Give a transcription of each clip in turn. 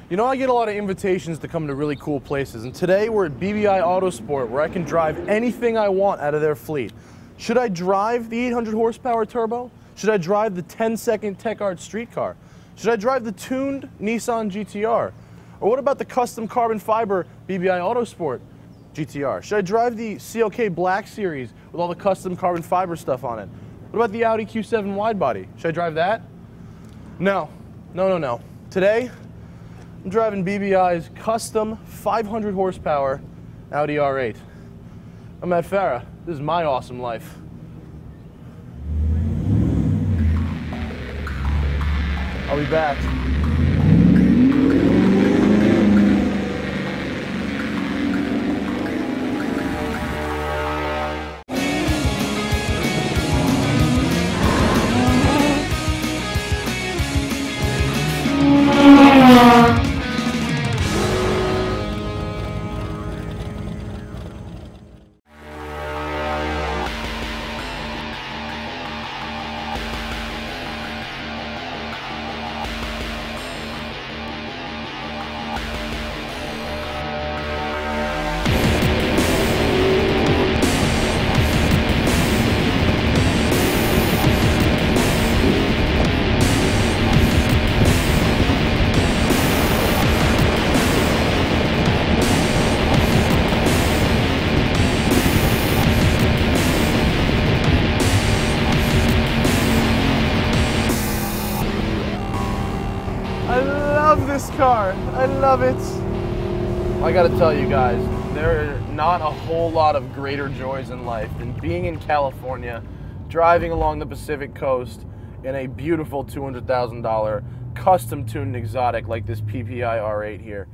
You know, I get a lot of invitations to come to really cool places, and today we're at BBI Autosport, where I can drive anything I want out of their fleet. Should I drive the 800 horsepower turbo? Should I drive the 10-second Tech Art street car? Should I drive the tuned Nissan GTR? Or what about the custom carbon fiber BBI Autosport GTR? Should I drive the CLK Black Series with all the custom carbon fiber stuff on it? What about the Audi Q7 wide body? Should I drive that? No. Today, I'm driving BBI's custom 500 horsepower Audi R8. I'm Matt Farah. This is my awesome life. I'll be back. I love this car. I love it. I gotta tell you guys, there are not a whole lot of greater joys in life than being in California, driving along the Pacific coast in a beautiful $200,000 custom-tuned exotic like this PPI R8 here.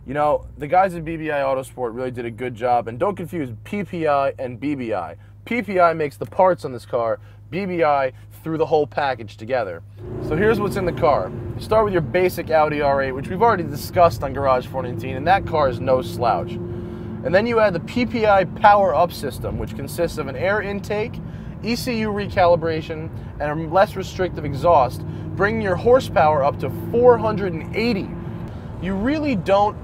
You know, the guys at BBI Autosport really did a good job, and don't confuse PPI and BBI. PPI makes the parts on this car, BBI threw the whole package together. So here's what's in the car. You start with your basic Audi R8, which we've already discussed on Garage419, and that car is no slouch. And then you add the PPI Power Up system, which consists of an air intake, ECU recalibration, and a less restrictive exhaust, bringing your horsepower up to 480. You really don't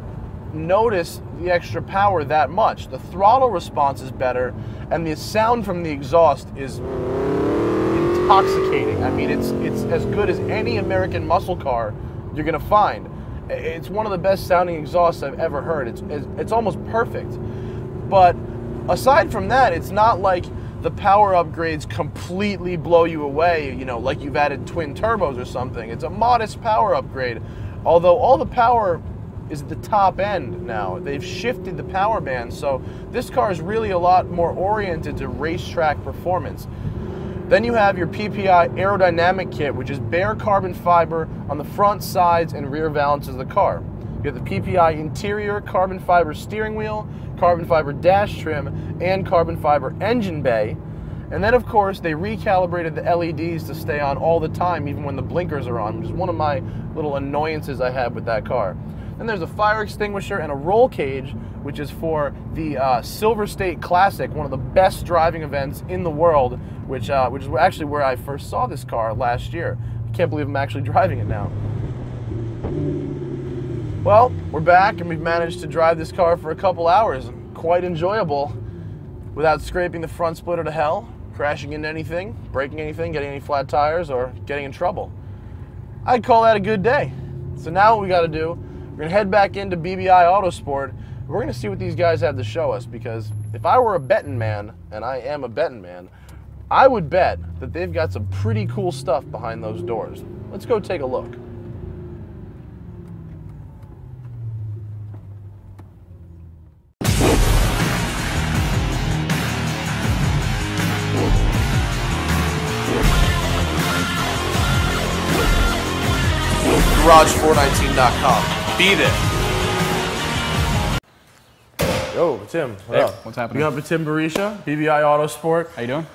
notice the extra power that much. The throttle response is better, and the sound from the exhaust is intoxicating. I mean, it's as good as any American muscle car you're gonna find. It's one of the best sounding exhausts I've ever heard. It's almost perfect. But aside from that, it's not like the power upgrades completely blow you away, you know, like you've added twin turbos or something. It's a modest power upgrade, although all the power is at the top end now. They've shifted the power band, so this car is really a lot more oriented to racetrack performance. Then you have your PPI aerodynamic kit, which is bare carbon fiber on the front, sides, and rear valances of the car. You have the PPI interior carbon fiber steering wheel, carbon fiber dash trim, and carbon fiber engine bay. And then, of course, they recalibrated the LEDs to stay on all the time, even when the blinkers are on, which is one of my little annoyances I have with that car. Then there's a fire extinguisher and a roll cage, which is for the Silver State Classic, one of the best driving events in the world, which is actually where I first saw this car last year. I can't believe I'm actually driving it now. Well, we're back, and we've managed to drive this car for a couple hours. Quite enjoyable, without scraping the front splitter to hell, crashing into anything, breaking anything, getting any flat tires, or getting in trouble. I'd call that a good day. So now what we gotta do, we're gonna head back into BBI Autosport. We're gonna see what these guys have to show us, because if I were a betting man, and I am a betting man, I would bet that they've got some pretty cool stuff behind those doors. Let's go take a look. Garage419.com. Be there. Yo, Tim. What up? What's happening? You got Tim Barisha, BBI Autosport. How you doing?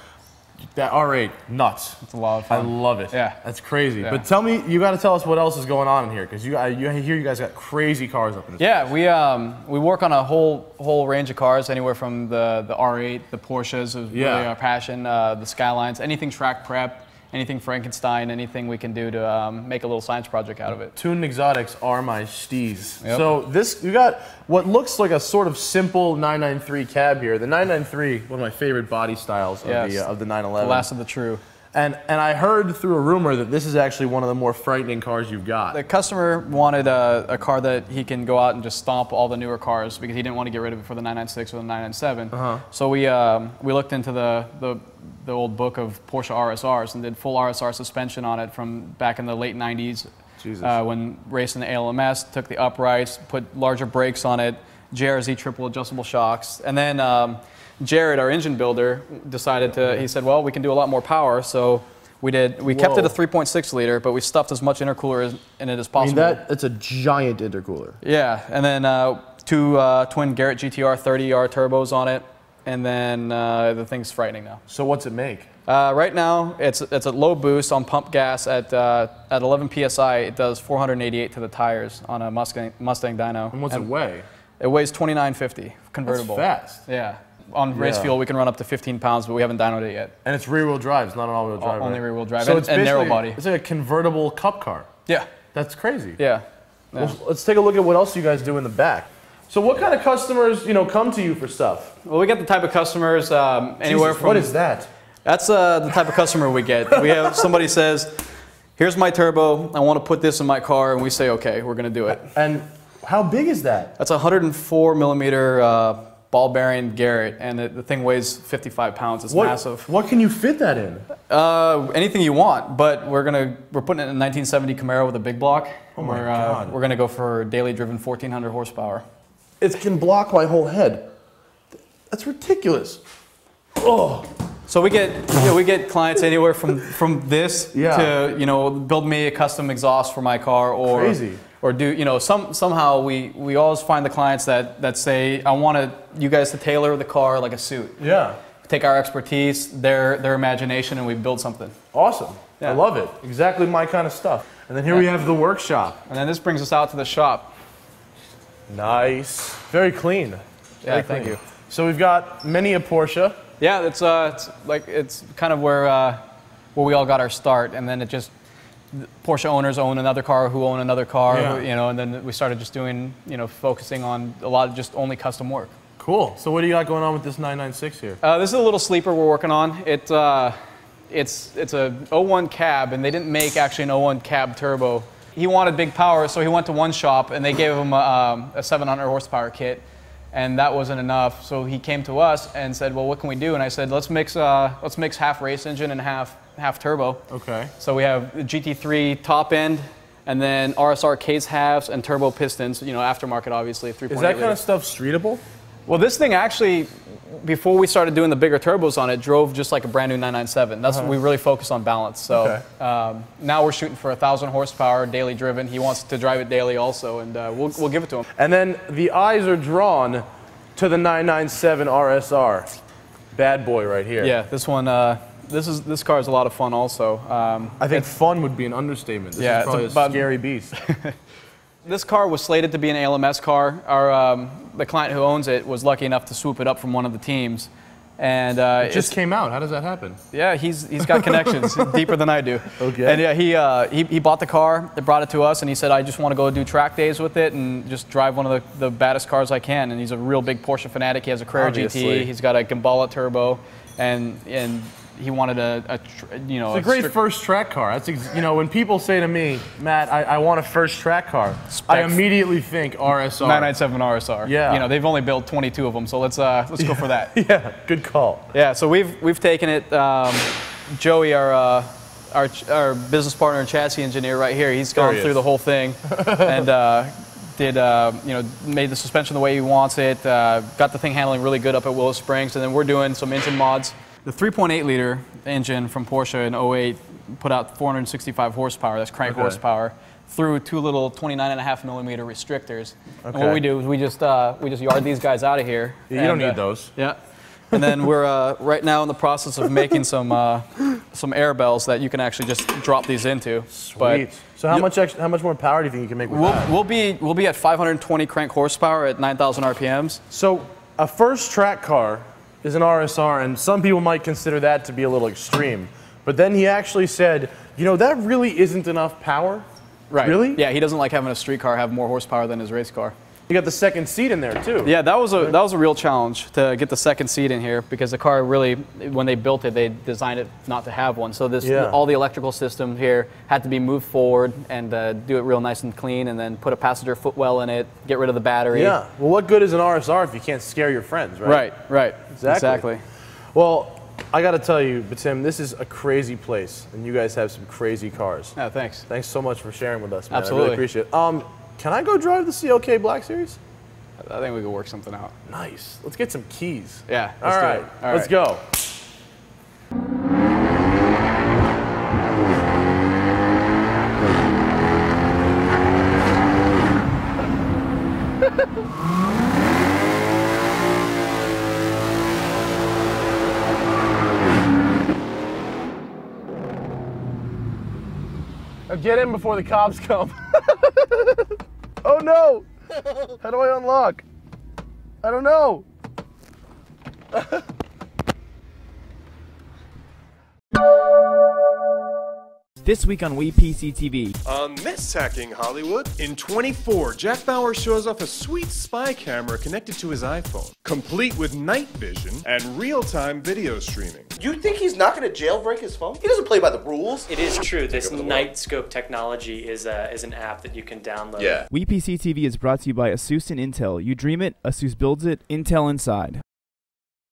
That R8, nuts. It's a lot of fun. I love it. Yeah. That's crazy. Yeah. But tell me, you got to tell us what else is going on in here, because I hear you guys got crazy cars up in this. Yeah, we work on a whole range of cars, anywhere from the R8, the Porsches, is really our passion, the Skylines, anything track prep, anything Frankenstein, anything we can do to make a little science project out of it. Tuned exotics are my steez. Yep. So you got what looks like a sort of simple 993 cab here. The 993, one of my favorite body styles of the 911. The last of the true. And I heard through a rumor that this is actually one of the more frightening cars you've got. The customer wanted a car that he can go out and just stomp all the newer cars because he didn't want to get rid of it for the 996 or the 997. So we looked into the old book of Porsche RSRs and did full RSR suspension on it from back in the late 90s. When racing the ALMS, took the uprights, put larger brakes on it, JRZ triple adjustable shocks, and then Jared, our engine builder, decided he said, well, we can do a lot more power, so we kept it a 3.6 liter, but we stuffed as much intercooler in it as possible. I mean, it's a giant intercooler. Yeah, and then two twin Garrett GTR 30R turbos on it, and then the thing's frightening now. So what's it make? Right now, it's a low boost on pump gas at 11 PSI. It does 488 to the tires on a Mustang dyno. And what's it weigh? It weighs 2950, convertible. That's fast. Yeah. On race fuel, we can run up to 15 pounds, but we haven't dynoed it yet. And it's rear-wheel drive, it's not an all-wheel drive. Only rear-wheel drive, so and narrow body. It's like a convertible cup car. Yeah. That's crazy. Yeah. Well, let's take a look at what else you guys do in the back. So what kind of customers, come to you for stuff? Well, we get the type of customers anywhere from... What is that? That's the type of customer we get. We have somebody says, here's my turbo, I want to put this in my car, and we say, okay, we're going to do it. And how big is that? That's a 104 millimeter ball bearing Garrett, and the thing weighs 55 pounds. It's massive. What can you fit that in? Anything you want, but we're putting it in a 1970 Camaro with a big block. Oh my God. We're gonna go for daily driven 1400 horsepower. It can block my whole head. That's ridiculous. Oh. So we get clients anywhere from this to build me a custom exhaust for my car, or crazy. Or do somehow we always find the clients that say, I want you guys to tailor the car like a suit. Yeah. Take our expertise, their imagination, and we build something. Awesome. Yeah. I love it. Exactly my kind of stuff. And then here we have the workshop. And then this brings us out to the shop. Nice. Very clean. Yeah, thank you. So we've got many a Porsche. Yeah, it's kind of where we all got our start, and then Porsche owners own another car who own another car, and then we started just doing, focusing on a lot of just only custom work. Cool. So what do you got going on with this 996 here? This is a little sleeper we're working on. It's a 01 cab, and they didn't make actually an 01 cab turbo. He wanted big power, so he went to one shop, and they gave him a 700 horsepower kit, and that wasn't enough. So he came to us and said, well, what can we do? And I said, let's mix half race engine and half turbo. Okay. So we have the GT3 top end, and then RSR case halves and turbo pistons, aftermarket obviously, 3.8 Is that kind of stuff streetable? Well, this thing actually, before we started doing the bigger turbos on it, drove just like a brand new 997. That's what we really focus on balance. So now we're shooting for 1,000 horsepower, daily driven. He wants to drive it daily also, and we'll give it to him. And then the eyes are drawn to the 997 RSR. Bad boy right here. Yeah, this one, this car is a lot of fun also. I think fun would be an understatement. This is probably a scary beast. This car was slated to be an ALMS car. The client who owns it was lucky enough to swoop it up from one of the teams. And it just came out. How does that happen? Yeah, he's got connections deeper than I do. Okay. And yeah, he bought the car, they brought it to us, and he said, I just want to go do track days with it and just drive one of the baddest cars I can. And he's a real big Porsche fanatic. He has a Carrera GT. He's got a Gambala turbo, and he wanted It's a great first track car. That's when people say to me, Matt, I want a first track car, I immediately think RSR. 997 RSR. Yeah. They've only built 22 of them, so let's go for that. Yeah, good call. Yeah, so we've taken it. Joey, our business partner and chassis engineer right here, he's gone through the whole thing and made the suspension the way he wants it. Got the thing handling really good up at Willow Springs, and then we're doing some engine mods. The 3.8 liter engine from Porsche in 08 put out 465 horsepower, that's crank horsepower, through two little 29.5 millimeter restrictors. Okay. And what we do is we just yard these guys out of here. You don't need those. Yeah. And then we're right now in the process of making some air bells that you can actually just drop these into. Sweet. But so how much more power do you think you can make with that? We'll be at 520 crank horsepower at 9,000 RPMs. So a first track car is an RSR, and some people might consider that to be a little extreme. But then he actually said, you know, that really isn't enough power. Right. Really? Yeah, he doesn't like having a street car have more horsepower than his race car. You got the second seat in there too. Yeah, that was a real challenge to get the second seat in here because the car really, when they built it, they designed it not to have one. So all the electrical system here had to be moved forward and do it real nice and clean, and then put a passenger footwell in it, get rid of the battery. Yeah. Well, what good is an RSR if you can't scare your friends, right? Right. Exactly. Well, I got to tell you, Tim, this is a crazy place, and you guys have some crazy cars. Yeah, thanks. Thanks so much for sharing with us, man. Absolutely. I really appreciate it. Can I go drive the CLK Black Series? I think we could work something out. Nice. Let's get some keys. Yeah. All right. Let's go. Now get in before the cops come. Oh no! How do I unlock? I don't know. This week on WePCTV. On this Hacking Hollywood, in 24, Jack Bauer shows off a sweet spy camera connected to his iPhone, complete with night vision and real-time video streaming. You think he's not going to jailbreak his phone? He doesn't play by the rules. It is true. This Night Scope technology is an app that you can download. WePCTV is brought to you by ASUS and Intel. You dream it, ASUS builds it, Intel inside.